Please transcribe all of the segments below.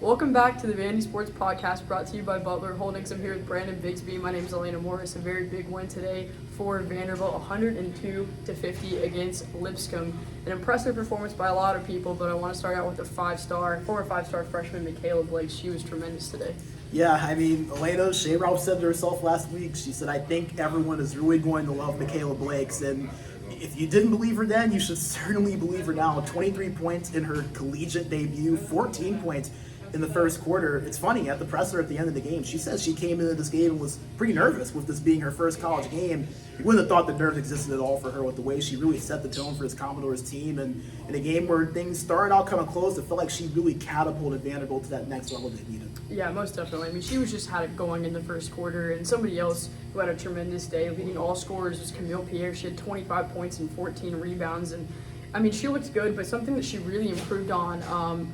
Welcome back to the Vandy Sports Podcast, brought to you by Butler Holdings. I'm here with Brandon Bigsby. My name is Elena Morris. A very big win today for Vanderbilt, 102-50 against Lipscomb. An impressive performance by a lot of people, but I want to start out with the former five-star freshman, Michaela Blake. She was tremendous today. Yeah, I mean, Elena, Shea Ralph said to herself last week, she said, I think everyone is really going to love Michaela Blake's. And if you didn't believe her then, you should certainly believe her now. 23 points in her collegiate debut, 14 points in the first quarter. It's funny, at the presser at the end of the game, she says she came into this game and was pretty nervous with this being her first college game. You wouldn't have thought that nerves existed at all for her with the way she really set the tone for this Commodores team. And in a game where things started out kind of close, it felt like she really catapulted Vanderbilt to that next level they needed. Yeah, most definitely. I mean, she just had it going in the first quarter. And somebody else who had a tremendous day, leading all scorers, was Camille Pierre. She had 25 points and 14 rebounds. And I mean, she looks good, but something that she really improved on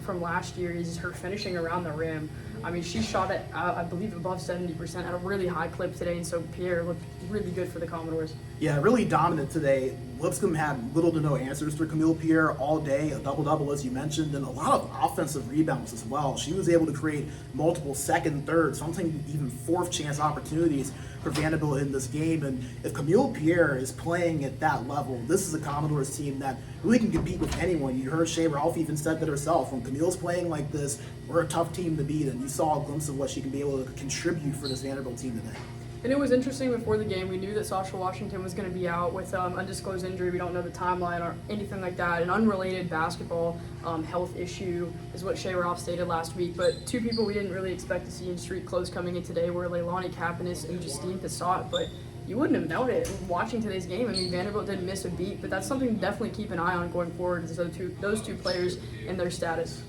from last year is her finishing around the rim. I mean, she shot at, I believe, above 70% at a really high clip today, and so Pierre looked really good for the Commodores. Yeah, really dominant today. Lipscomb had little to no answers for Camille Pierre all day, a double-double as you mentioned, and a lot of offensive rebounds as well. She was able to create multiple second, third, something even fourth chance opportunities for Vanderbilt in this game. And if Camille Pierre is playing at that level, this is a Commodores team that really can compete with anyone. You heard Shea Ralph even said that herself. When Camille's playing like this, we're a tough team to beat, and you saw a glimpse of what she can be able to contribute for this Vanderbilt team today. And it was interesting before the game. We knew that Sasha Washington was going to be out with undisclosed injury. We don't know the timeline or anything like that. An unrelated basketball health issue is what Shea Ralph stated last week. But two people we didn't really expect to see in street clothes coming in today were Leilani Kapanis and Justine Passat. But you wouldn't have known it watching today's game. I mean, Vanderbilt didn't miss a beat, but that's something to definitely keep an eye on going forward, is those two players and their status.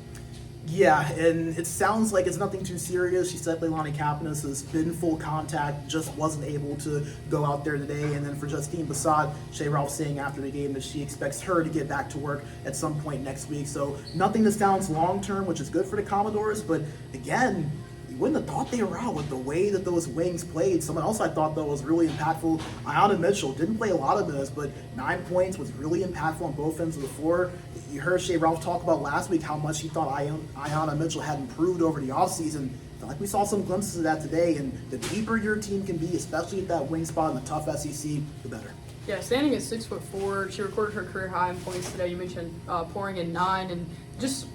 Yeah, and it sounds like it's nothing too serious. She said Leilani Kapanis has been full contact, just wasn't able to go out there today. And then for Justine Passat, Shea Ralph saying after the game that she expects her to get back to work at some point next week. So nothing that sounds long-term, which is good for the Commodores. But again, you wouldn't have thought they were out with the way that those wings played. Someone else I thought, though, was really impactful, Ayanna Mitchell. Didn't play a lot of minutes, but 9 points, was really impactful on both ends of the floor. You heard Shea Ralph talk about last week how much he thought Ayanna Mitchell had improved over the offseason. I felt like we saw some glimpses of that today, and the deeper your team can be, especially at that wing spot in the tough SEC, the better. Yeah, standing at 6'4", she recorded her career high in points today. You mentioned pouring in 9, and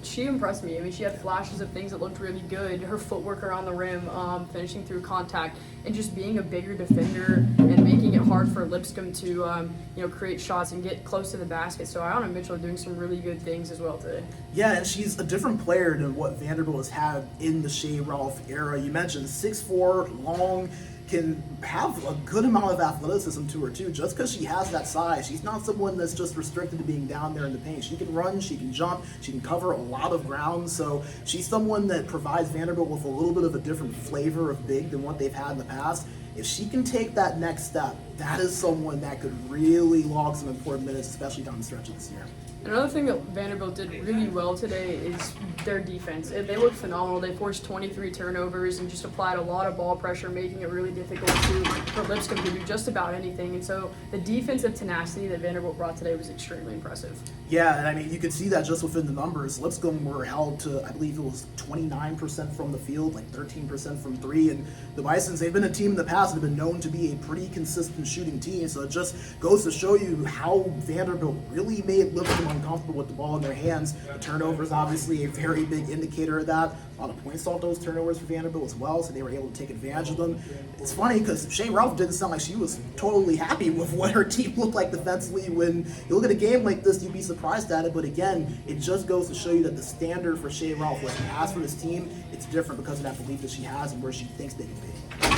she impressed me. I mean, she had flashes of things that looked really good. Her footwork around the rim, finishing through contact, and just being a bigger defender and making it hard for Lipscomb to create shots and get close to the basket. So Ayanna Mitchell doing some really good things as well today. Yeah, and she's a different player than what Vanderbilt has had in the Shea Ralph era. You mentioned 6'4", long, can have a good amount of athleticism to her too. Just because she has that size, she's not someone that's just restricted to being down there in the paint. She can run, she can jump, she can cover a lot of ground. So she's someone that provides Vanderbilt with a little bit of a different flavor of big than what they've had in the past. If she can take that next step, that is someone that could really log some important minutes, especially down the stretch of this year. Another thing that Vanderbilt did really well today is their defense. They looked phenomenal. They forced 23 turnovers and just applied a lot of ball pressure, making it really difficult for Lipscomb to do just about anything. And so the defensive tenacity that Vanderbilt brought today was extremely impressive. Yeah, and I mean, you could see that just within the numbers. Lipscomb were held to, I believe it was 29% from the field, like 13% from three. And the Bisons, they've been a team in the past that have been known to be a pretty consistent shooting team. So it just goes to show you how Vanderbilt really made Lipscomb uncomfortable with the ball in their hands. The turnover is obviously a very big indicator of that. A lot of points off those turnovers for Vanderbilt as well, so they were able to take advantage of them. It's funny because Shea Ralph didn't sound like she was totally happy with what her team looked like defensively. When you look at a game like this, you'd be surprised at it, but again, it just goes to show you that the standard for Shea Ralph, what she has for this team, it's different because of that belief that she has and where she thinks they can be.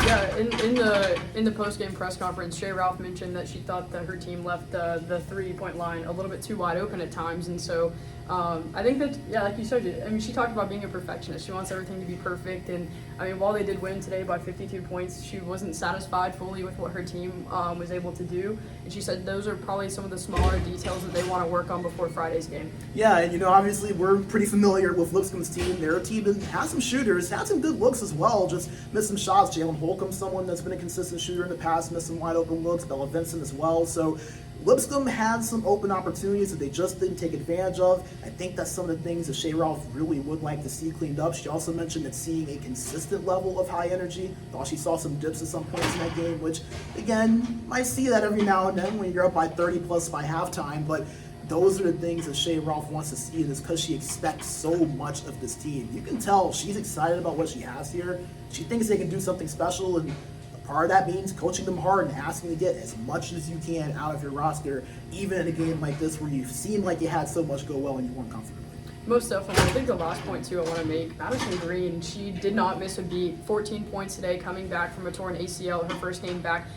Yeah, in the post-game press conference, Shea Ralph mentioned that she thought that her team left the three-point line a little bit too wide open at times, and so I think that, yeah, like you said, I mean, she talked about being a perfectionist. She wants everything to be perfect, and I mean, while they did win today by 52 points, she wasn't satisfied fully with what her team was able to do, and she said those are probably some of the smaller details that they want to work on before Friday's game. Yeah, and obviously we're pretty familiar with Lipscomb's team. They're a team that has some shooters, had some good looks as well, just missed some shots. Jalen Holcomb, someone that's been a consistent shooter in the past, missed some wide open looks. Bella Vincent as well. So Lipscomb had some open opportunities that they just didn't take advantage of. I think that's some of the things that Shea Ralph really would like to see cleaned up. She also mentioned that seeing a consistent level of high energy. Thought she saw some dips at some points in that game, which, again, might see that every now and then when you're up by 30 plus by halftime, but those are the things that Shea Ralph wants to see, and it's because she expects so much of this team. You can tell she's excited about what she has here. She thinks they can do something special, and part of that means coaching them hard and asking to get as much as you can out of your roster, even in a game like this where you seem like you had so much go well and you weren't comfortable. Most definitely. I think the last point, too, I want to make, Madison Green, she did not miss a beat. 14 points today, coming back from a torn ACL, her first game back.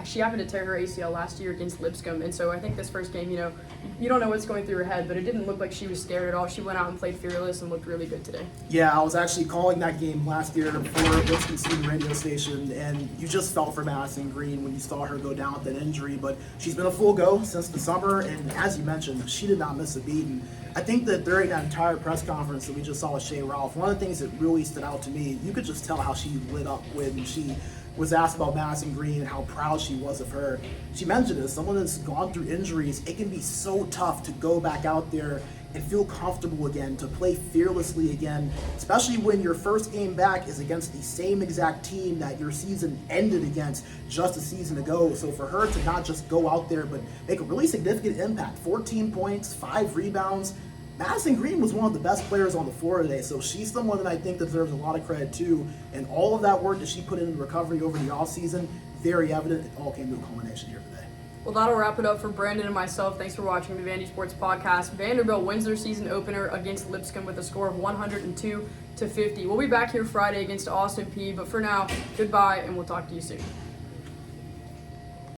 She happened to tear her ACL last year against Lipscomb, and so I think this first game, you don't know what's going through her head, but it didn't look like she was scared at all. She went out and played fearless and looked really good today. Yeah, I was actually calling that game last year for Lipscomb Student Radio Station, and you just felt for Madison Green when you saw her go down with that injury, but she's been a full go since the summer, and as you mentioned, she did not miss a beat. And I think that during that entire press conference that we just saw with Shea Ralph, one of the things that really stood out to me, you could just tell how she lit up when she was asked about Madison Green and how proud she was of her. She mentioned this, someone that's gone through injuries, it can be so tough to go back out there and feel comfortable again, to play fearlessly again, especially when your first game back is against the same exact team that your season ended against just a season ago. So for her to not just go out there, but make a really significant impact, 14 points, 5 rebounds, Madison Green was one of the best players on the floor today, so she's someone that I think deserves a lot of credit too. And all of that work that she put into recovery over the offseason, very evident. It all came to a culmination here today. Well, that'll wrap it up for Brandon and myself. Thanks for watching the Vandy Sports Podcast. Vanderbilt wins their season opener against Lipscomb with a score of 102-50. We'll be back here Friday against Austin Peay, but for now, goodbye, and we'll talk to you soon.